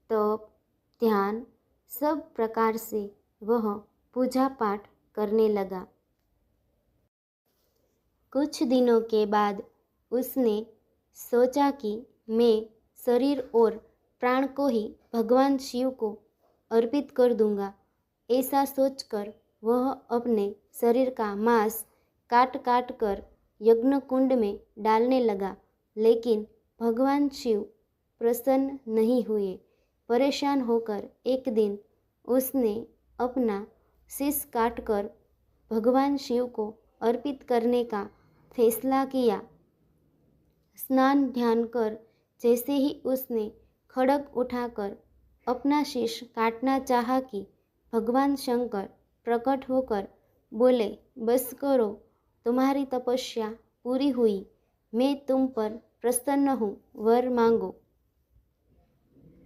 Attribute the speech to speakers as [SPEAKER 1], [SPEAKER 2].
[SPEAKER 1] तप, ध्यान सब प्रकार से वह पूजा पाठ करने लगा। कुछ दिनों के बाद उसने सोचा कि मैं शरीर और प्राण को ही भगवान शिव को अर्पित कर दूंगा। ऐसा सोचकर वह अपने शरीर का मांस काट काट कर यज्ञ कुंड में डालने लगा, लेकिन भगवान शिव प्रसन्न नहीं हुए। परेशान होकर एक दिन उसने अपना शीश काटकर भगवान शिव को अर्पित करने का फैसला किया। स्नान ध्यान कर जैसे ही उसने खड्ग उठाकर अपना शीश काटना चाहा कि भगवान शंकर प्रकट होकर बोले, बस करो, तुम्हारी तपस्या पूरी हुई, मैं तुम पर प्रसन्न हूँ, वर मांगो।